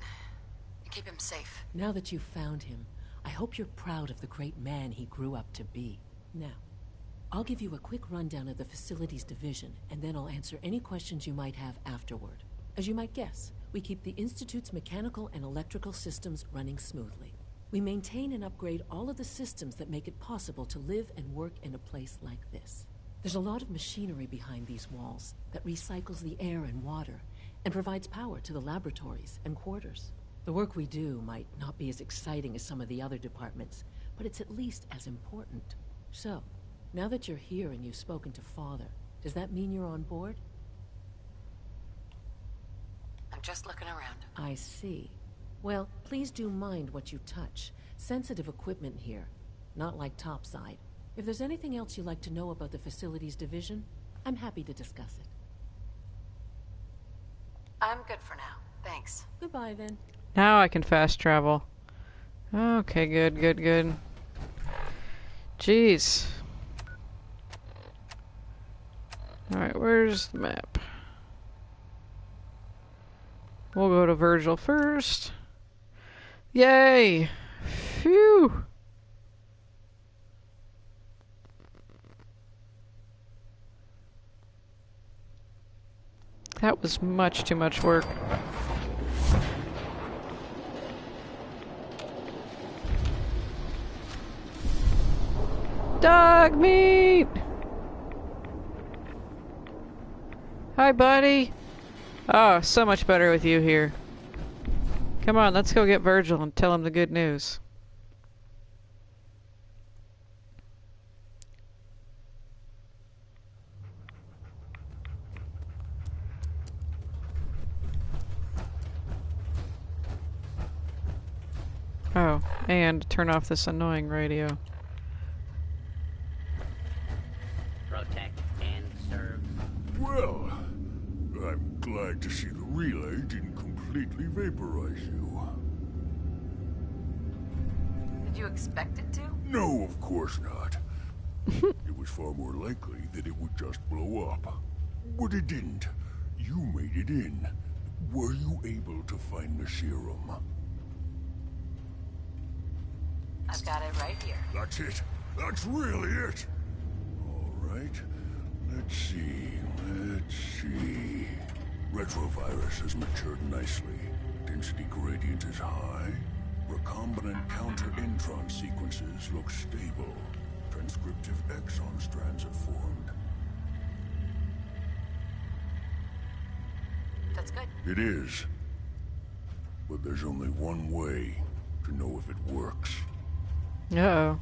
and keep him safe. Now that you've found him, I hope you're proud of the great man he grew up to be. Now, I'll give you a quick rundown of the facilities division, and then I'll answer any questions you might have afterward. As you might guess, we keep the Institute's mechanical and electrical systems running smoothly. We maintain and upgrade all of the systems that make it possible to live and work in a place like this. There's a lot of machinery behind these walls that recycles the air and water and provides power to the laboratories and quarters. The work we do might not be as exciting as some of the other departments, but it's at least as important. So, now that you're here and you've spoken to Father, does that mean you're on board? I'm just looking around. I see. Well, please do mind what you touch. Sensitive equipment here, not like topside. If there's anything else you'd like to know about the facilities division, I'm happy to discuss it. I'm good for now. Thanks. Goodbye, then. Now I can fast travel. Okay, good. Jeez. Alright, where's the map? We'll go to Virgil first. Yay! Phew! That was much too much work. Dog meat! Hi, buddy. Oh, so much better with you here. Come on, let's go get Virgil and tell him the good news. Oh, and turn off this annoying radio. Protect and serve. Well, I'm glad to see the relay didn't completely vaporize you. Did you expect it to? No, of course not. It was far more likely that it would just blow up. But it didn't. You made it in. Were you able to find the serum? I've got it right here. That's it. That's really it. All right. Let's see. Retrovirus has matured nicely. Can density gradient is high. Recombinant counter-intron sequences look stable. Transcriptive exon strands have formed. That's good. It is. But there's only one way to know if it works. Uh-oh.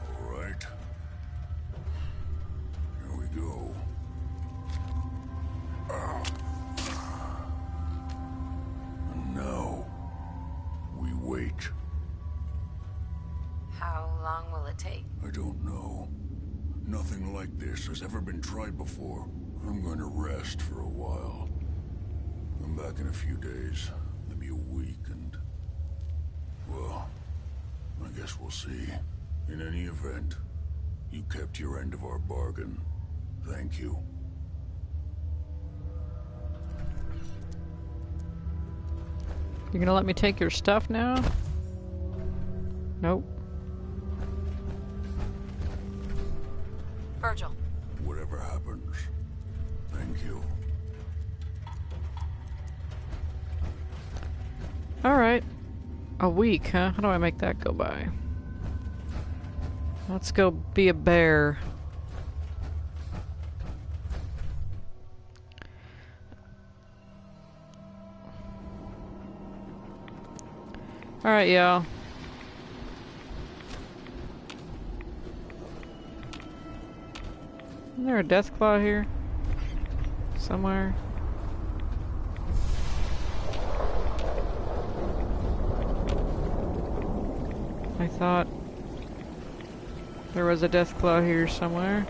All right. Here we go. And now, we wait. How long will it take? I don't know. Nothing like this has ever been tried before. I'm going to rest for a while. I'm back in a few days, maybe a week, and... well, I guess we'll see. In any event, you kept your end of our bargain. Thank you. You're gonna let me take your stuff now? Nope. Virgil. Whatever happens, thank you. Alright. A week, huh? How do I make that go by? Let's go be a bear. Alright, y'all. Isn't there a death claw here? Somewhere? I thought there was a death claw here somewhere.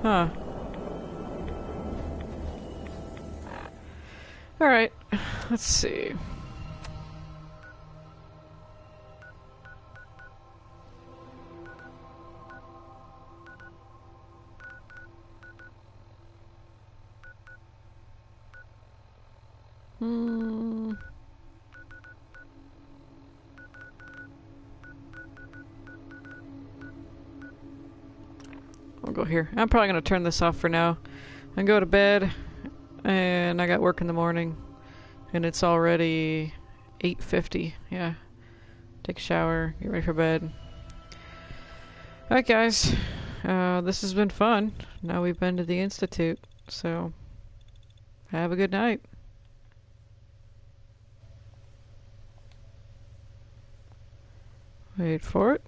Huh. Alright, let's see. I'll go here. I'm probably going to turn this off for now and go to bed. And I got work in the morning. And it's already 8:50. Yeah. Take a shower, get ready for bed. Alright guys. This has been fun. Now we've been to the Institute. So, have a good night. Wait for it.